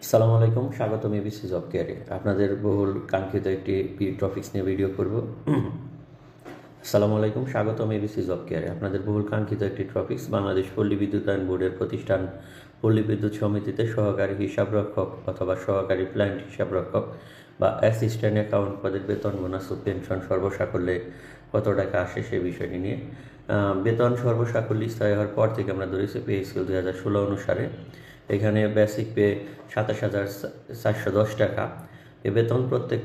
আসসালামু আলাইকুম, স্বাগতম এবিসি জব কেয়ারে। আপনাদের বহুল কাঙ্ক্ষিত একটি টপিক্স নিয়ে ভিডিও করব। আসসালামু আলাইকুম, স্বাগতম এবিসি জব কেয়ারে। আপনাদের বহুল কাঙ্ক্ষিত একটি টপিক্স, বাংলাদেশ পল্লী বিদ্যুতায়ন বোর্ডের প্রতিষ্ঠান পল্লী বিদ্যুৎ সমিতিতে সহকারী হিসাবরক্ষক অথবা সহকারী প্ল্যান্ট হিসাবরক্ষক বা অ্যাসিস্ট্যান্ট অ্যাকাউন্ট পদের বেতন, বোনাস ও পেনশন সর্বসাকুল্যে কত টাকা আসে সে বিষয়টি নিয়ে। বেতন সর্বসাকুল্যে স্থায়ী হওয়ার পর থেকে আমরা ধরেছি পে স্কেল 2016 অনুসারে এখানে বেসিক পে 27,410 টাকা। এ বেতন প্রত্যেক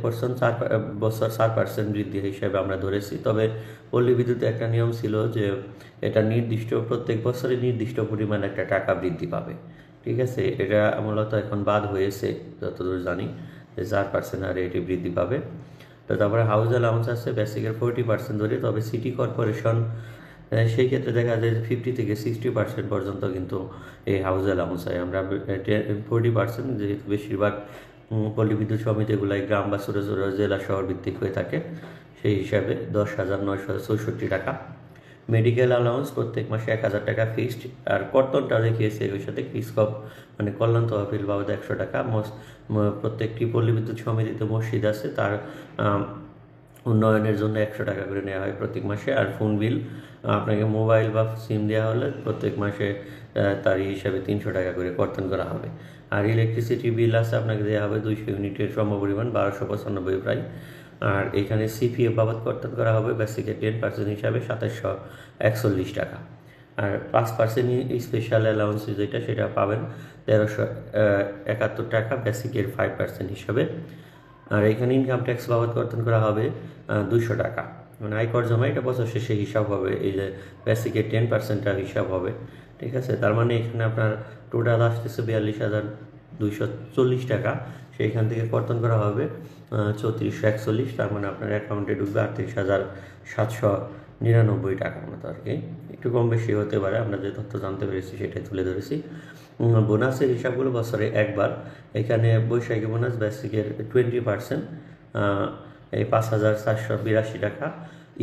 বছর 4% বৃদ্ধি হিসেবে আমরা ধরেছি। তবে পল্লী বিদ্যুতে একটা নিয়ম ছিল যে এটা প্রত্যেক বছরে নির্দিষ্ট পরিমাণ একটা টাকা বৃদ্ধি পাবে, ঠিক আছে। এটা মূলত এখন বাদ হয়েছে যতদূর জানি, যে 4% হারে এটি বৃদ্ধি পাবে। তো তারপরে হাউস অ্যালাউন্স আছে বেসিকের 40% ধরে, তবে সিটি কর্পোরেশন সেই ক্ষেত্রে দেখা যায় যে 50 থেকে 60% পর্যন্ত কিন্তু এই হাউস অ্যালাউন্স হয়। আমরা 40%, যেহেতু বেশিরভাগ পল্লী বিদ্যুৎ সমিতিগুলাই গ্রাম বা ছোটো ছোটো জেলা শহর ভিত্তিক হয়ে থাকে, সেই হিসাবে 10,964 টাকা। মেডিকেল অ্যালাউন্স প্রত্যেক মাসে 1,000 টাকা ফিক্সড। আর কর্তনটা দেখিয়েছে ওই সাথে কিসকপ মানে কল্যাণ তহবিল বাবদ 100 টাকা। প্রত্যেকটি পল্লী বিদ্যুৎ সমিতিতে মসজিদ আছে, তার উন্নয়নের জন্য 100 টাকা করে নেওয়া হয় প্রত্যেক মাসে। আর ফোন বিল আপনাকে মোবাইল বা সিম দেওয়া হলে প্রত্যেক মাসে তার হিসাবে 300 টাকা করে কর্তন করা হবে। আর ইলেকট্রিসিটি বিল আছে আপনাকে দেওয়া হবে 200 ইউনিটের সমপরিমাণ, 1295 প্রায়। আর এখানে সিপিএফ বাবদ কর্তন করা হবে বেসিকের 10% হিসাবে 2741 টাকা। আর 5% স্পেশাল অ্যালাউন্স যেটা সেটা পাবেন 1371 টাকা বেসিকের 5% হিসাবে। আর এখানে ইনকাম ট্যাক্স বাবদ কর্তন করা হবে 200 টাকা। মানে আয়কর জমা এটা বছর শেষে হিসাব হবে, এই যে বেসিকের 10%টা হিসাব হবে, ঠিক আছে। তার মানে এখানে আপনার টোটাল আসতেছে 42,240 টাকা। সেইখান থেকে কর্তন করা হবে 3441, তার মানে আপনার অ্যাকাউন্টে ঢুকবে 38,799 টাকার মতো আর কি। একটু কম বেশি হতে পারে, আমরা যে তথ্য জানতে পেরেছি সেটাই তুলে ধরেছি। বোনাসের হিসাবগুলো বছরে একবার। এখানে বৈশাখী বোনাস বেসিকের 20%, এই 5,482 টাকা।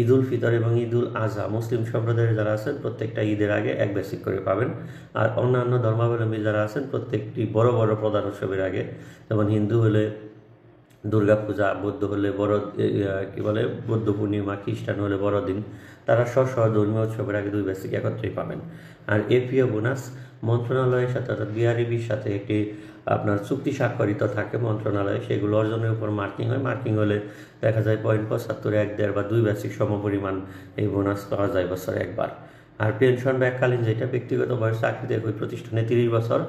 ঈদ উল ফিতর এবং ঈদ উল আজহা মুসলিম সম্প্রদায়ের যারা আছেন প্রত্যেকটা ঈদের আগে এক বেসিক করে পাবেন। আর অন্যান্য ধর্মাবলম্বী যারা আছেন প্রত্যেকটি বড় বড় প্রধান উৎসবের আগে, যেমন হিন্দু হলে দুর্গাপূজা, বৌদ্ধ হলে বৌদ্ধ পূর্ণিমা, খ্রিস্টান হলে বড়দিন, তারা স্ব ধর্মীয় উৎসবের আগে 2 বেসিক একত্রেই পাবেন। আর এপিও বোনাস মন্ত্রণালয়ের সাথে অর্থাৎ বিআরইবির সাথে একটি আপনার চুক্তি স্বাক্ষরিত থাকে মন্ত্রণালয়ে, সেগুলো অর্জনের উপর মার্কিং হয়। মার্কিং হলে দেখা যায় 0.75, 1, 1.5 বা 2 বেসিক সমপরিমাণ এই বোনাস পাওয়া যায় বছরে একবার। আর পেনশন ব্যাককালীন যেটা ব্যক্তিগত বয়স চাকরিতে ওই প্রতিষ্ঠানে 30 বছর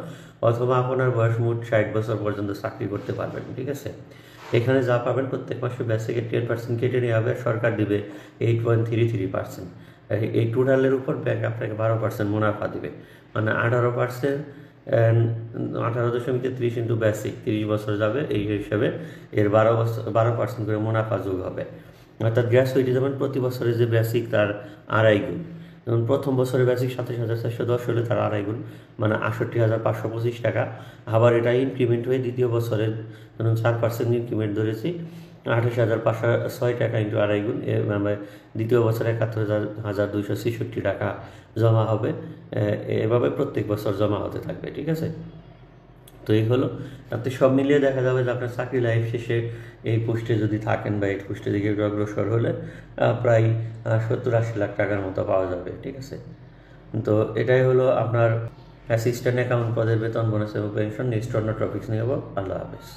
অথবা আপনার বয়স মোট 60 বছর পর্যন্ত চাকরি করতে পারবেন, ঠিক আছে। এখানে যা পাবেন প্রত্যেক মাসে বেসিকের 10% কেটে নেওয়া হবে, সরকার দিবে 8.33%। এই টোটালের উপর ব্যাংক আপনাকে 12% মুনাফা দিবে, মানে 18%, 18.30 ইন্টু বেসিক 30 বছর যাবে, এই হিসাবে এর 12% করে মুনাফা যোগ হবে। অর্থাৎ গ্র্যাচুইটি যেমন প্রতি বছরে যে বেসিক তার 2.5 গুণ, যেমন প্রথম বছরে বেসিক 27,410 হলে তার 2.5 গুণ, মানে 68,525 টাকা। আবার এটা ইনক্রিমেন্ট হয়ে দ্বিতীয় বছরে ধরুন 4% ইনক্রিমেন্ট ধরেছি, 28,506 টাকা ইন্টু 2.5 গুণ, মানে দ্বিতীয় বছরে 71,266 টাকা জমা হবে। এভাবে প্রত্যেক বছর জমা হতে থাকবে, ঠিক আছে। তো এই হলো, তাতে সব মিলিয়ে দেখা যাবে যে আপনার চাকরি লাইফ শেষে এই পোস্টে যদি থাকেন বা এই পোস্টের দিকে অগ্রসর হলে প্রায় 70-80 লাখ টাকার মতো পাওয়া যাবে, ঠিক আছে। তো এটাই হলো আপনার অ্যাসিস্ট্যান্ট অ্যাকাউন্ট পদের বেতন, বোনাস এবং পেনশন। নেক্সট অন্য টপিক্স নিয়ে যাবো। আল্লাহ হাফেজ।